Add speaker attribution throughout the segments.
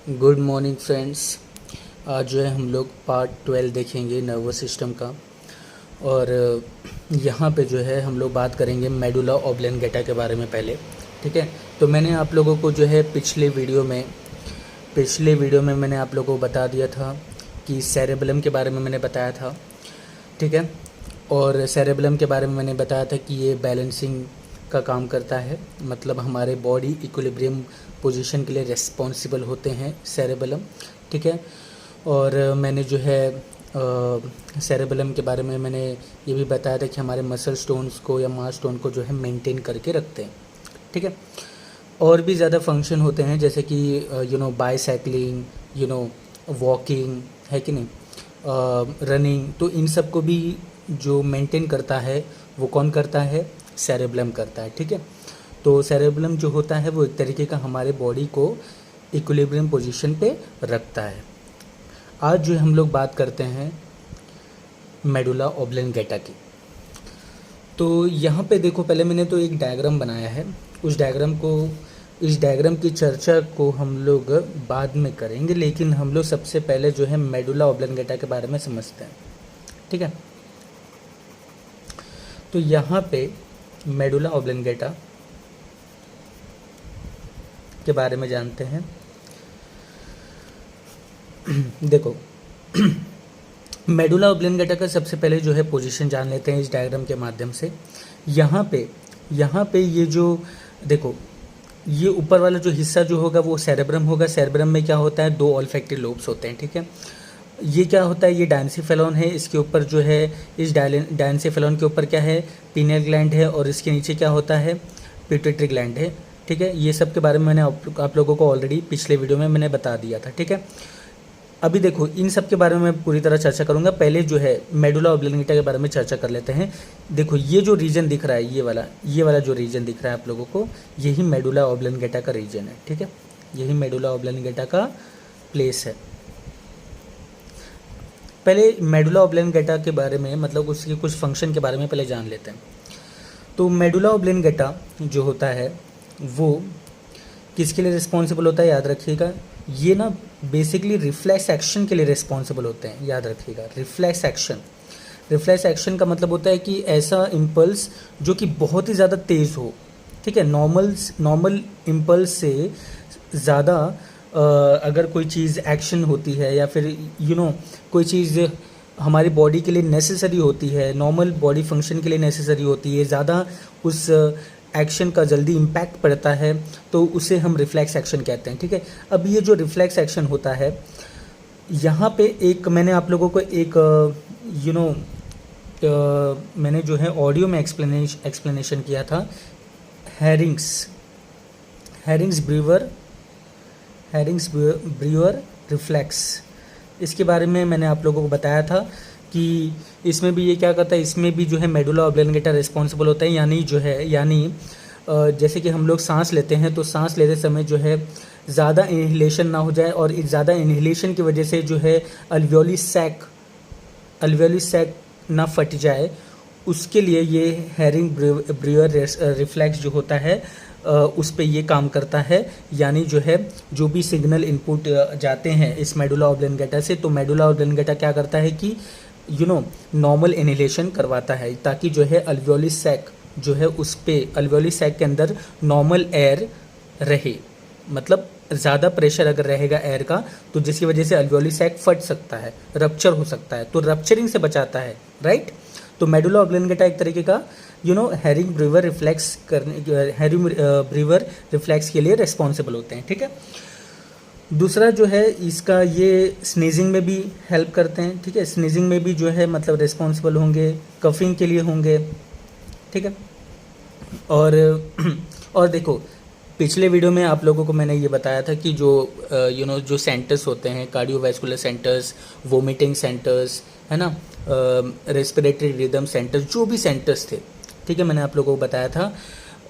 Speaker 1: Good morning friends. आज जो है हम लोग पार्ट 12 देखेंगे नर्वस सिस्टम का। और यहाँ पे जो है हम लोग बात करेंगे मेडुला ऑब्लेंगेटा के बारे में पहले। ठीक है, तो मैंने आप लोगों को जो है पिछले वीडियो में मैंने आप लोगों को बता दिया था कि सेरेबेलम के बारे में मैंने बताया था। ठीक है, और सेरेबेलम के बारे में मैंने बताया था कि ये बैलेंसिंग का काम करता है, मतलब हमारे बॉडी इक्विलिब्रियम पोजीशन के लिए रिस्पॉन्सिबल होते हैं सेरेबेलम। ठीक है, और मैंने जो है सेरेबेलम के बारे में मैंने ये भी बताया था कि हमारे मसल स्टोन्स को या मास स्टोन को जो है मेंटेन करके रखते हैं। ठीक है, और भी ज़्यादा फंक्शन होते हैं जैसे कि बाइसाइक्लिंग, वॉकिंग, है कि नहीं, रनिंग। तो इन सब को भी जो मेंटेन करता है वो कौन करता है? सेरेबेलम करता है। ठीक है, तो सेरेबेलम जो होता है वो एक तरीके का हमारे बॉडी को इक्विलिब्रियम पोजीशन पे रखता है। आज जो हम लोग बात करते हैं मेडुला ऑब्लेंगेटा की। तो यहाँ पे देखो, पहले मैंने तो एक डायग्राम बनाया है। इस डायग्राम की चर्चा को हम लोग बाद में करेंगे, लेकिन हम लोग सबसे पहले जो है मेडुला ऑब्लेंगेटा के बारे में समझते हैं। ठीक है, तो यहाँ पे मेडुला ऑब्लेंगेटा के बारे में जानते हैं। देखो, मेडुला ऑब्लेंगेटा का सबसे पहले जो है पोजीशन जान लेते हैं इस डायग्राम के माध्यम से। यहाँ पे ये जो देखो, ये ऊपर वाला जो हिस्सा जो होगा वो सेरेब्रम होगा। सेरेब्रम में क्या होता है? 2 ऑल्फैक्टरी लोब्स होते हैं। ठीक है, ये क्या होता है? ये डायंसिफेलॉन है। इसके ऊपर जो है, इस डायंसिफेलॉन के ऊपर क्या है? पीनियल ग्लैंड है। और इसके नीचे क्या होता है? पिट्यूटरी ग्लैंड है। ठीक है, ये सब के बारे में मैंने आप लोगों को ऑलरेडी पिछले वीडियो में मैंने बता दिया था। ठीक है, अभी देखो, इन सब के बारे में मैं पूरी तरह चर्चा करूंगा। पहले जो है मेडुला ऑब्लेंगेटा के बारे में चर्चा कर लेते हैं। देखो, ये जो रीजन दिख रहा है, ये वाला जो रीजन दिख रहा है आप लोगों को, यही मेडुला ऑब्लेंगेटा का रीजन है। ठीक है, यही मेडुला ऑब्लेंगेटा का प्लेस है। पहले मेडुला ऑब्लेंगेटा के बारे में, मतलब उसके कुछ फंक्शन के बारे में पहले जान लेते हैं। तो मेडुला ऑब्लेंगेटा जो होता है वो किसके लिए रिस्पॉन्सिबल होता है? याद रखिएगा, ये ना बेसिकली रिफ्लेक्स एक्शन के लिए रिस्पॉन्सिबल होते हैं। याद रखिएगा, रिफ्लेक्स एक्शन का मतलब होता है कि ऐसा इम्पल्स जो कि बहुत ही ज़्यादा तेज़ हो। ठीक है, नॉर्मल इम्पल्स से ज़्यादा अगर कोई चीज़ एक्शन होती है या फिर कोई चीज़ हमारी बॉडी के लिए नेसेसरी होती है, नॉर्मल बॉडी फंक्शन के लिए नेसेसरी होती है, ज़्यादा उस एक्शन का जल्दी इम्पैक्ट पड़ता है, तो उसे हम रिफ्लेक्स एक्शन कहते हैं। ठीक है, अब ये जो रिफ्लेक्स एक्शन होता है, यहाँ पे एक मैंने आप लोगों को एक मैंने जो है ऑडियो में एक्सप्लेनेशन किया था। हैरिंग्स ब्रीवर रिफ्लेक्स, इसके बारे में मैंने आप लोगों को बताया था कि इसमें भी ये क्या करता है, इसमें भी जो है मेडुला ऑब्लेंगेटा रिस्पॉन्सिबल होता है। यानी जैसे कि हम लोग सांस लेते हैं, तो सांस लेते समय जो है ज़्यादा इनहेलेशन ना हो जाए, और ज़्यादा इनहेलेशन की वजह से जो है अल्वियोली सैक ना फट जाए, उसके लिए ये हैरिंग ब्रीवर रिफ्लेक्स जो होता है उस पे ये काम करता है। यानी जो है, जो भी सिग्नल इनपुट जाते हैं इस मेडुला ऑब्लेंगेटा से, तो मेडुला ऑब्लेंगेटा क्या करता है कि नॉर्मल इनहेलेशन करवाता है, ताकि जो है अल्वियोली सैक जो है उस पे, अल्वियोली सैक के अंदर नॉर्मल एयर रहे। मतलब ज़्यादा प्रेशर अगर रहेगा एयर का, तो जिसकी वजह से अल्वियोली सैक फट सकता है, रप्चर हो सकता है, तो रप्चरिंग से बचाता है। राइट, तो मेडुला ऑब्लेंगेटा एक तरीके का हैरिंग ब्रीवर रिफ्लेक्स के लिए रिस्पॉन्सिबल होते हैं। ठीक है, दूसरा जो है इसका, ये स्नीजिंग में भी हेल्प करते हैं। ठीक है, स्नीजिंग में भी जो है मतलब रिस्पॉन्सिबल होंगे, कफिंग के लिए होंगे। ठीक है, और देखो, पिछले वीडियो में आप लोगों को मैंने ये बताया था कि जो जो सेंटर्स होते हैं, कार्डियोवैस्कुलर सेंटर्स, वोमिटिंग सेंटर्स, है ना, रेस्पिरेटरी रिदम सेंटर्स, जो भी सेंटर्स थे, ठीक है, मैंने आप लोगों को बताया था।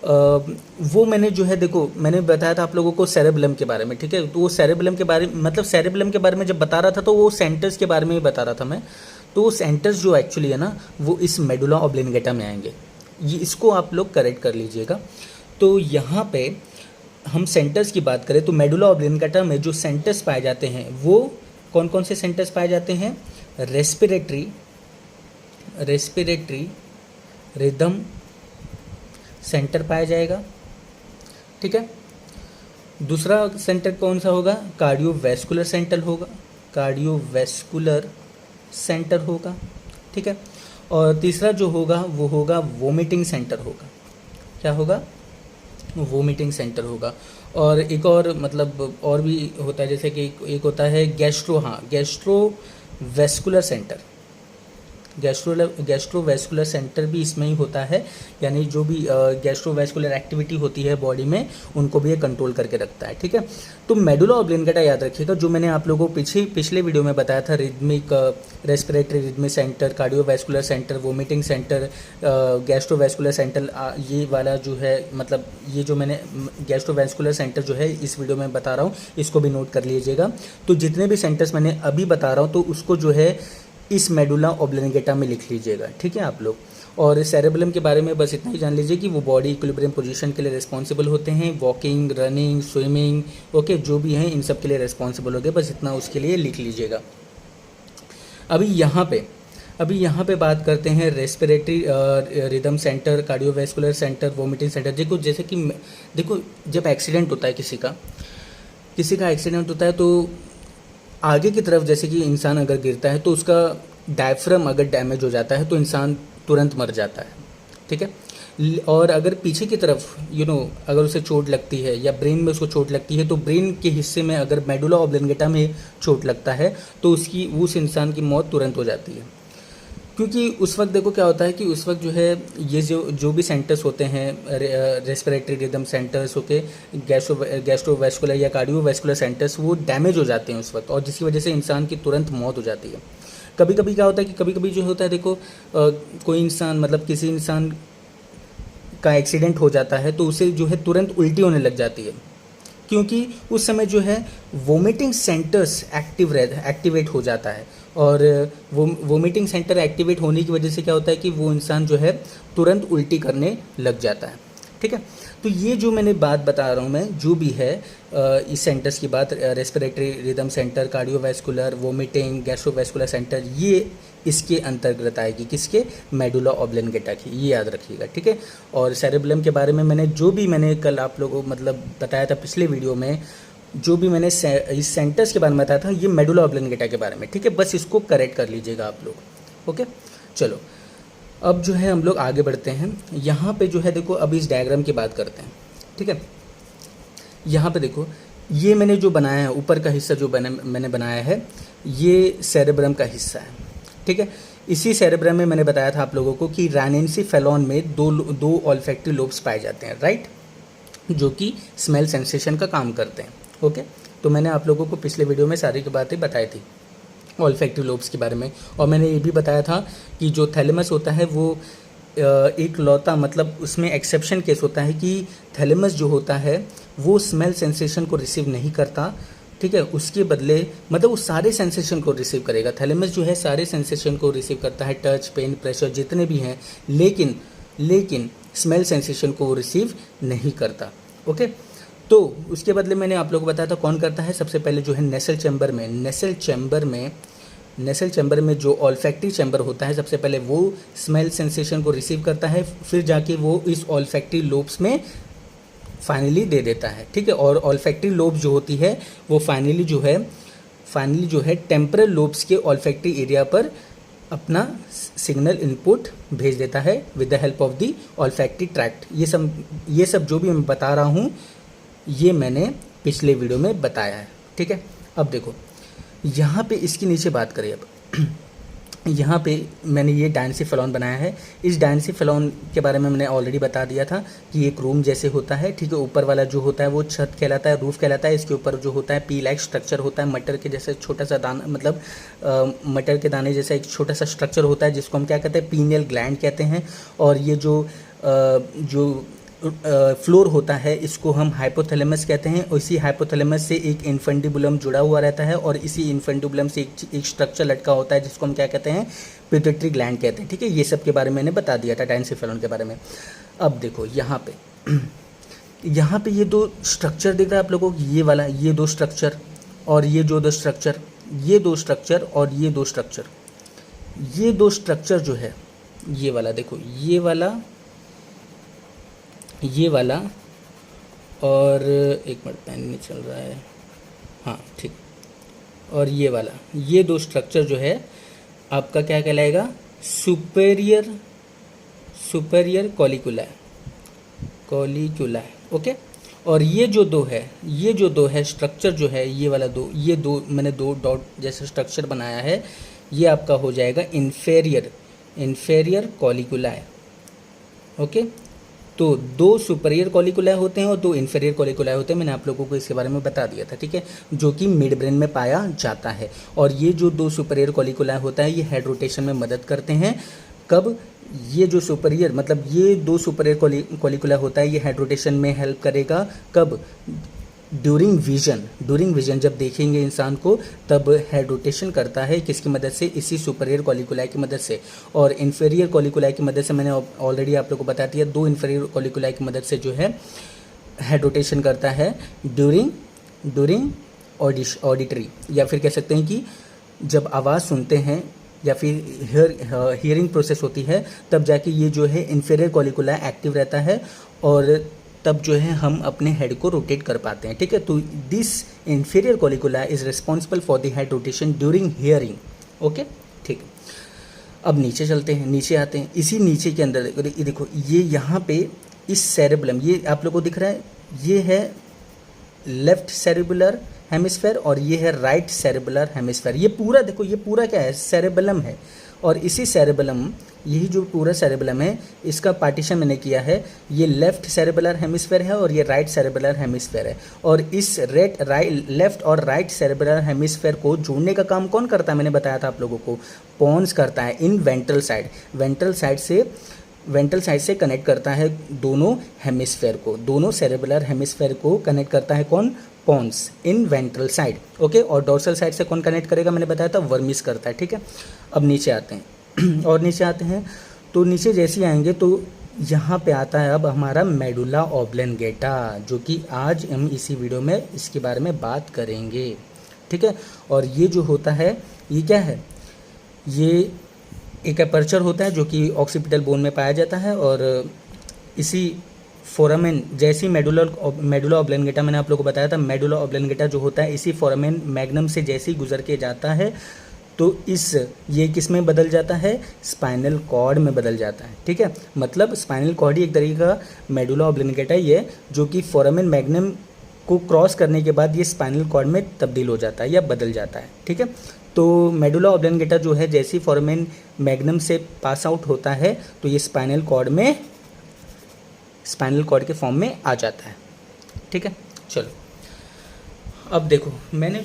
Speaker 1: वो मैंने जो है, देखो, मैंने बताया था आप लोगों को सेरेबेलम के बारे में। ठीक है, तो वो सेरेबेलम के बारे में जब बता रहा था, तो वो सेंटर्स के बारे में ही बता रहा था मैं। तो वो सेंटर्स जो एक्चुअली है ना, वो इस मेडुला ऑब्लेंगेटा में आएंगे। ये इसको आप लोग करेक्ट कर लीजिएगा। तो यहाँ पे हम सेंटर्स की बात करें तो मेडुला ऑब्लिंगेटा में जो सेंटर्स पाए जाते हैं वो कौन कौन से सेंटर्स पाए जाते हैं? रेस्पिरेटरी रिदम सेंटर पाया जाएगा, ठीक है। दूसरा सेंटर कौन सा होगा? कार्डियोवैस्कुलर सेंटर होगा, ठीक है। और तीसरा जो होगा वो होगा वोमिटिंग सेंटर होगा। क्या होगा? वोमिटिंग सेंटर होगा। और एक और मतलब और भी होता है, जैसे कि एक होता है गैस्ट्रोवैस्कुलर सेंटर भी इसमें ही होता है, यानी जो भी गैस्ट्रोवैस्कुलर एक्टिविटी होती है बॉडी में उनको भी ये कंट्रोल करके रखता है, ठीक है। तो मेडुला ऑब्लिंगेटा याद रखिएगा, जो मैंने आप लोगों को पिछले वीडियो में बताया था, respiratory rhythmic centre, cardiovascular centre, vomiting centre, gastrovascular centre, ये वाला जो है मतलब ये जो मैंने गैस्ट्रोवैस्कुलर सेंटर जो है इस वीडियो में बता रहा हूँ, इसको भी नोट कर लीजिएगा। तो जितने भी सेंटर्स मैंने अभी बता रहा हूँ तो उसको जो है इस मेडुला ऑब्लिंगेटा में लिख लीजिएगा, ठीक है आप लोग। और सेरेबेलम के बारे में बस इतना ही जान लीजिए कि वो बॉडी इक्विलिब्रियम पोजीशन के लिए रिस्पॉन्सिबल होते हैं, वॉकिंग, रनिंग, स्विमिंग, ओके, जो भी हैं इन सब के लिए रिस्पॉन्सिबल होते हैं, बस इतना उसके लिए लिख लीजिएगा। अभी यहाँ पे बात करते हैं respiratory rhythm centre, cardiovascular centre, vomiting centre. जैसे कि देखो, जब एक्सीडेंट होता है किसी का एक्सीडेंट होता है तो आगे की तरफ जैसे कि इंसान अगर गिरता है तो उसका डायफ्राम अगर डैमेज हो जाता है तो इंसान तुरंत मर जाता है, ठीक है। और अगर पीछे की तरफ अगर उसे चोट लगती है या ब्रेन में उसको चोट लगती है तो ब्रेन के हिस्से में अगर मेडुला ऑब्लिंगेटा में चोट लगता है तो उस इंसान की मौत तुरंत हो जाती है। क्योंकि उस वक्त देखो क्या होता है कि उस वक्त जो है ये जो भी सेंटर्स होते हैं, रेस्पिरेटरी रिदम सेंटर्स होके गैस्ट्रोवैस्कुलर या कार्डियोवैस्कुलर सेंटर्स, वो डैमेज हो जाते हैं उस वक्त, और जिसकी वजह से इंसान की तुरंत मौत हो जाती है। कभी कभी क्या होता है कि कभी कभी जो होता है देखो, कोई इंसान मतलब किसी इंसान का एक्सीडेंट हो जाता है तो उसे जो है तुरंत उल्टी होने लग जाती है, क्योंकि उस समय जो है वोमिटिंग सेंटर्स एक्टिवेट हो जाता है। और वोमिटिंग सेंटर एक्टिवेट होने की वजह से क्या होता है कि वो इंसान जो है तुरंत उल्टी करने लग जाता है, ठीक है। तो ये जो मैंने बात बता रहा हूँ मैं, जो भी है इस सेंटर्स की बात, respiratory rhythm centre, cardiovascular, vomiting, gastrovascular centre, ये इसके अंतर्गत आएगी, किसके? मेडुला ऑब्लिंगेटा की, ये याद रखिएगा, ठीक है। और सेरेबेलम के बारे में मैंने कल आप लोगों को मतलब बताया था पिछले वीडियो में, जो भी मैंने इस सेंटर्स के बारे में बताया था, ये मेडुला ऑब्लिंगेटा के बारे में, ठीक है। बस इसको करेक्ट कर लीजिएगा आप लोग, ओके। चलो अब जो है हम लोग आगे बढ़ते हैं। यहाँ पे जो है देखो, अब इस डायग्राम की बात करते हैं, ठीक है। यहाँ पे देखो, ये मैंने जो बनाया है ऊपर का हिस्सा जो मैंने बनाया है, ये सेरेब्रम का हिस्सा है, ठीक है। इसी सेरेब्रम में मैंने बताया था आप लोगों को कि रैनेंसीफेलॉन में दो ऑल्फैक्टरी लोब्स पाए जाते हैं, राइट, जो कि स्मेल सेंसेशन का काम करते हैं, ओके। तो मैंने आप लोगों को पिछले वीडियो में सारी की बातें बताई थी ऑल्फैक्टरी लोब्स के बारे में। और मैंने ये भी बताया था कि जो थैलेमस होता है वो एक लौता, मतलब उसमें एक्सेप्शन केस होता है कि थैलेमस जो होता है वो स्मेल सेंसेशन को रिसीव नहीं करता, ठीक है। उसके बदले मतलब वो सारे सेंसेशन को रिसीव करेगा। थैलेमस जो है सारे सेंसेशन को रिसीव करता है, टच, पेन, प्रेशर, जितने भी हैं, लेकिन स्मेल सेंसेशन को वो रिसीव नहीं करता, ओके। तो उसके बदले मैंने आप लोगों को बताया था कौन करता है। सबसे पहले जो है नेसल चैम्बर में जो ऑल्फैक्टरी चैम्बर होता है, सबसे पहले वो स्मेल सेंसेशन को रिसीव करता है, फिर जाके वो इस ऑल्फैक्टरी लोब्स में फाइनली दे देता है, ठीक है। और ऑल्फैक्टरी लोब्स जो होती है वो फाइनली जो है टेम्परल लोब्स के ऑल्फैक्टरी एरिया पर अपना सिग्नल इनपुट भेज देता है with the help of the olfactory tract. ये सब जो भी मैं बता रहा हूँ ये मैंने पिछले वीडियो में बताया है, ठीक है। अब देखो यहाँ पे इसके नीचे बात करें। अब यहाँ पे मैंने ये डायनेंसीफेलॉन बनाया है। इस डायनेंसीफेलॉन के बारे में मैंने ऑलरेडी बता दिया था कि एक रूम जैसे होता है, ठीक है। ऊपर वाला जो होता है वो छत कहलाता है, रूफ कहलाता है। इसके ऊपर जो होता है पी लाइक स्ट्रक्चर होता है, मटर के जैसे छोटा सा दाना, मतलब मटर के दाने जैसा एक छोटा सा स्ट्रक्चर होता है जिसको हम क्या कहते हैं? पीनियल ग्लैंड कहते हैं। और ये जो फ्लोर होता है इसको हम हाइपोथैलेमस कहते हैं। और इसी हाइपोथैलेमस से एक इन्फेंडिबुलम जुड़ा हुआ रहता है और इसी इन्फेंडिबुलम से एक स्ट्रक्चर लटका होता है जिसको हम क्या कहते हैं? पिट्यूटरी ग्लैंड कहते हैं, ठीक है। ये सब के बारे में मैंने बता दिया था डायनेंसीफेलॉन के बारे में। अब देखो यहाँ पे यहाँ पे ये दो स्ट्रक्चर दिख रहा है आप लोगों को, ये वाला, ये दो स्ट्रक्चर और ये जो दो स्ट्रक्चर, ये दो स्ट्रक्चर और ये दो स्ट्रक्चर, ये दो स्ट्रक्चर जो है, ये वाला देखो, ये वाला, ये वाला, और एक मिनट पेन नहीं चल रहा है, हाँ ठीक, और ये वाला, ये दो स्ट्रक्चर जो है आपका क्या कहलाएगा, सुपेरियर कॉलिकुला, ओके। और ये जो दो है स्ट्रक्चर जो है, ये वाला दो, ये दो मैंने दो डॉट जैसे स्ट्रक्चर बनाया है, ये आपका हो जाएगा इन्फेरियर कॉलिकुला, ओके। तो दो सुपीरियर कॉलिकुला होते हैं और दो इन्फेरियर कॉलिकुला होते हैं, मैंने आप लोगों को इसके बारे में बता दिया था, ठीक है, जो कि मिड ब्रेन में पाया जाता है। और ये जो दो सुपीरियर कॉलिकुला होता है, ये हेड रोटेशन में मदद करते हैं। कब? ये जो सुपीरियर, मतलब ये दो सुपीरियर कॉलिकुला होता है, ये हेड रोटेशन में हेल्प करेगा। कब? ड्यूरिंग विजन जब देखेंगे इंसान को, तब हेड रोटेशन करता है, किसकी मदद से? इसी सुपीरियर कॉलिकुला की मदद से। और इन्फीरियर कॉलिकुला की मदद से मैंने ऑलरेडी आप लोगों को बता दिया, दो इन्फीरियर कॉलिकुला की मदद से जो है हेड रोटेशन करता है ड्यूरिंग ऑडिटरी, या फिर कह सकते हैं कि जब आवाज़ सुनते हैं या फिर हियरिंग प्रोसेस होती है, तब जाके ये जो है इन्फीरियर कॉलिकुला एक्टिव रहता है और तब जो है हम अपने हेड को रोटेट कर पाते हैं, ठीक है। तो this inferior colliculus is responsible for the head rotation during hearing, okay, ठीक है। अब नीचे चलते हैं, नीचे आते हैं। इसी नीचे के अंदर देखो, ये यहाँ पे इस सेरेबलम, ये आप लोगों को दिख रहा है, ये है लेफ्ट सेरेबुलर हेमिस्फेयर और ये है राइट सेरेबुलर हेमिस्फेयर। ये पूरा देखो, ये पूरा क्या है? सेरेबलम है। और इसी सेरेबलम, यही जो पूरा सेरेबलम है, इसका पार्टीशन मैंने किया है, ये लेफ्ट सेरेबुलर हेमिस्फेयर है और ये राइट सेरेबुलर हेमिस्फेयर है। और इस लेफ्ट और राइट सेरेबुलर हेमिस्फेयर को जोड़ने का काम कौन करता है? मैंने बताया था आप लोगों को, पोन्स करता है इन वेंट्रल साइड से कनेक्ट करता है दोनों हेमिस्फेयर को, दोनों सेरेबुलर हेमिस्फेयर को कनेक्ट करता है कौन? पोन्स इन वेंट्रल साइड, ओके। और डोर्सल साइड से कौन कनेक्ट करेगा? मैंने बताया था वर्मिस करता है, ठीक है। अब नीचे आते हैं और नीचे आते हैं तो नीचे जैसे ही आएंगे तो यहाँ पे आता है अब हमारा मेडुला ऑब्लेंगेटा, जो कि आज हम इसी वीडियो में इसके बारे में बात करेंगे, ठीक है। और ये जो होता है, ये क्या है? ये एक अपर्चर होता है जो कि ऑक्सीपिटल बोन में पाया जाता है और इसी फोरामेन जैसी मेडुला ऑब्लेंगेटा मैंने आप लोगों को बताया था, मेडुला ऑब्लेंगेटा जो होता है इसी फोरामेन मैग्नम से जैसे ही गुजर के जाता है तो ये किस में बदल जाता है? स्पाइनल कॉर्ड में बदल जाता है, ठीक है। मतलब स्पाइनल कॉर्ड ही एक तरीके का मेडुला ऑब्लेंगेटा ही है, जो कि फोरामेन मैग्नम को क्रॉस करने के बाद ये स्पाइनल कॉर्ड में तब्दील हो जाता है या बदल जाता है, ठीक है। तो मेडुला ऑब्लेंगेटा जो है जैसे ही फोरामेन मैग्नम से पास आउट होता है तो ये स्पाइनल कॉर्ड के फॉर्म में आ जाता है, ठीक है। चलो अब देखो, मैंने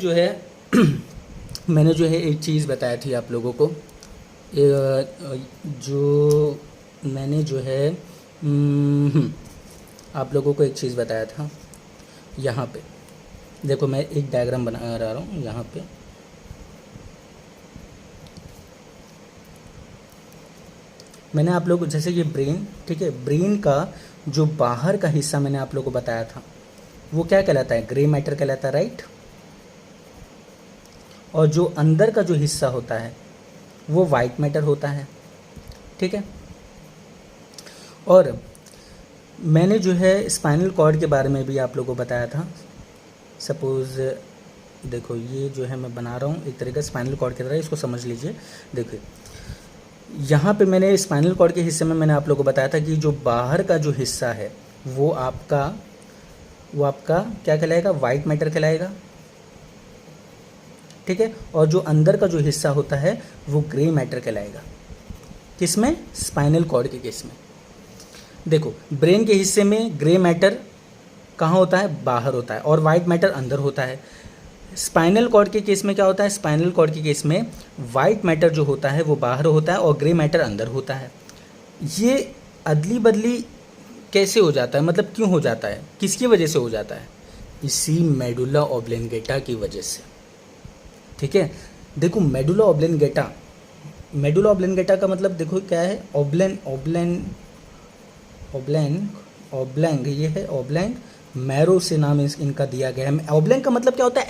Speaker 1: जो है एक चीज़ बताई थी आप लोगों को, आप लोगों को एक चीज़ बताया था। यहाँ पे देखो, मैं एक डायग्राम बना रहा हूँ यहाँ पे। मैंने आप लोगों को, जैसे ये ब्रेन, ठीक है, ब्रेन का जो बाहर का हिस्सा मैंने आप लोगों को बताया था वो क्या कहलाता है? ग्रे मैटर कहलाता है, राइट। और जो अंदर का जो हिस्सा होता है वो वाइट मैटर होता है, ठीक है। और मैंने जो है स्पाइनल कॉर्ड के बारे में भी आप लोगों को बताया था। सपोज़ देखो, ये जो है मैं बना रहा हूँ एक तरीके स्पाइनल कॉर्ड की तरह, इसको समझ लीजिए। देखिए यहाँ पे मैंने स्पाइनल कॉर्ड के हिस्से में मैंने आप लोगों को बताया था कि जो बाहर का जो हिस्सा है वो आपका क्या कहलाएगा? वाइट मैटर कहलाएगा, ठीक है। और जो अंदर का जो हिस्सा होता है वो ग्रे मैटर कहलाएगा। किसमें? स्पाइनल कॉर्ड के केस में। देखो, ब्रेन के हिस्से में ग्रे मैटर कहाँ होता है? बाहर होता है, और वाइट मैटर अंदर होता है। स्पाइनल कॉर्ड के केस में क्या होता है? स्पाइनल कॉर्ड के केस में वाइट मैटर जो होता है वो बाहर होता है और ग्रे मैटर अंदर होता है। ये अदली बदली कैसे हो जाता है? मतलब क्यों हो जाता है? किसकी वजह से हो जाता है? इसी मेडुला ऑब्लेंगेटा की वजह से, ठीक है। देखो, मेडुला ऑब्लेंगेटा का मतलब देखो क्या है? ऑब्लेन ऑब्लैंग, ये है ऑब्लैंग मैरो से नाम इनका दिया गया है। ऑब्लैंग का मतलब क्या होता है?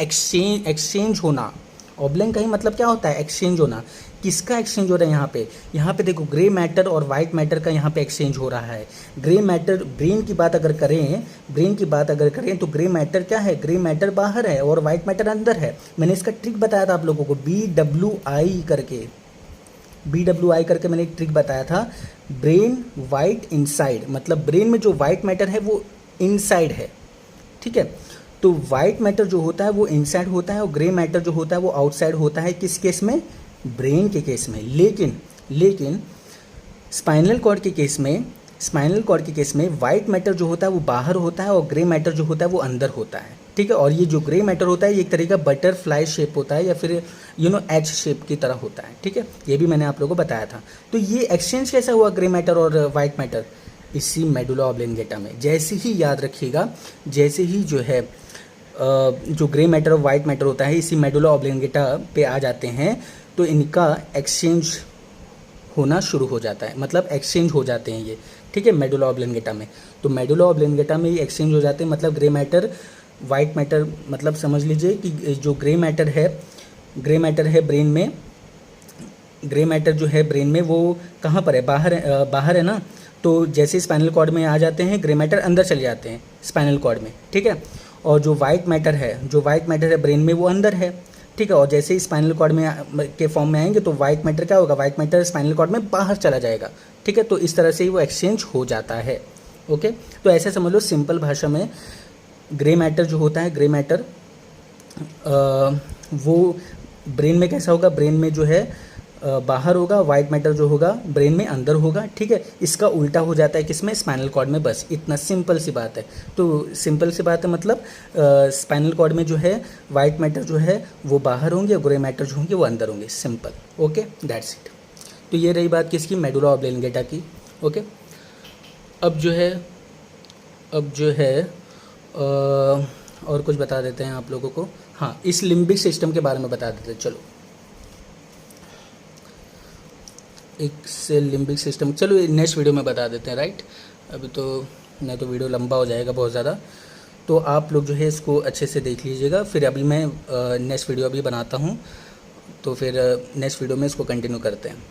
Speaker 1: एक्सचेंज होना। ऑब्लैंग का ही मतलब क्या होता है? एक्सचेंज होना। किसका एक्सचेंज हो रहा है यहाँ पे? यहाँ पे देखो ग्रे मैटर और वाइट मैटर का यहाँ पे एक्सचेंज हो रहा है। ग्रे मैटर, ब्रेन की बात अगर करें तो ग्रे मैटर क्या है? ग्रे मैटर बाहर है और वाइट मैटर अंदर है। मैंने इसका ट्रिक बताया था आप लोगों को, BWI करके मैंने एक ट्रिक बताया था। ब्रेन वाइट इनसाइड, मतलब ब्रेन में जो वाइट मैटर है वो इनसाइड है, ठीक है। तो वाइट मैटर जो होता है वो इनसाइड होता है और ग्रे मैटर जो होता है वो आउटसाइड होता है। किस केस में? ब्रेन के केस में। लेकिन स्पाइनल कॉर्ड के केस में वाइट मैटर जो होता है वो बाहर होता है और ग्रे मैटर जो होता है वो अंदर होता है, ठीक है। और ये जो ग्रे मैटर होता है ये एक तरीके का बटरफ्लाई शेप होता है या फिर एच शेप की तरह होता है, ठीक है। ये भी मैंने आप लोगों को बताया था। तो ये एक्सचेंज कैसा हुआ ग्रे मैटर और वाइट मैटर? इसी मेडुला ऑब्लिंगेटा में। जैसे ही याद रखिएगा, जैसे ही जो है जो ग्रे मैटर और वाइट मैटर होता है इसी मेडुला ऑब्लिंगेटा पे आ जाते हैं तो इनका एक्सचेंज होना शुरू हो जाता है, मतलब एक्सचेंज हो जाते हैं ये, ठीक है, मेडुला ऑब्लिंगेटा में। तो मेडुला ऑब्लिंगेटा में ये एक्सचेंज हो जाते हैं, मतलब ग्रे मैटर वाइट मैटर, मतलब समझ लीजिए कि जो ग्रे मैटर है ब्रेन में, ग्रे मैटर जो है ब्रेन में वो कहाँ पर है? बाहर है ना। तो जैसे स्पाइनल कॉर्ड में आ जाते हैं ग्रे मैटर अंदर चले जाते हैं स्पाइनल कॉर्ड में, ठीक है। और जो वाइट मैटर है ब्रेन में वो अंदर है, ठीक है। और जैसे ही स्पाइनल कॉर्ड में के फॉर्म में आएंगे तो वाइट मैटर क्या होगा? वाइट मैटर स्पाइनल कॉर्ड में बाहर चला जाएगा, ठीक है। तो इस तरह से ही वो एक्सचेंज हो जाता है, ओके। तो ऐसे समझ लो सिंपल भाषा में, ग्रे मैटर जो होता है, ग्रे मैटर वो ब्रेन में कैसा होगा? ब्रेन में जो है बाहर होगा, वाइट मैटर जो होगा ब्रेन में अंदर होगा, ठीक है। इसका उल्टा हो जाता है किसमें? स्पाइनल कॉर्ड में। बस इतना सिंपल सी बात है। तो सिंपल सी बात है, मतलब स्पाइनल कॉर्ड में जो है वाइट मैटर जो है वो बाहर होंगे और ग्रे मैटर जो होंगे वो अंदर होंगे, सिंपल, ओके, दैट्स इट। तो ये रही बात किसकी? मेडुला ऑब्लिंगेटा की, ओके। अब जो है और कुछ बता देते हैं आप लोगों को। हाँ, इस लिम्बिक सिस्टम के बारे में बता देते हैं। चलो, एक से लिम्बिक सिस्टम, चलो नेक्स्ट वीडियो में बता देते हैं, राइट। अभी तो नहीं तो वीडियो लंबा हो जाएगा बहुत ज़्यादा। तो आप लोग जो है इसको अच्छे से देख लीजिएगा। फिर अभी मैं नेक्स्ट वीडियो अभी बनाता हूँ, तो फिर नेक्स्ट वीडियो में इसको कंटिन्यू करते हैं।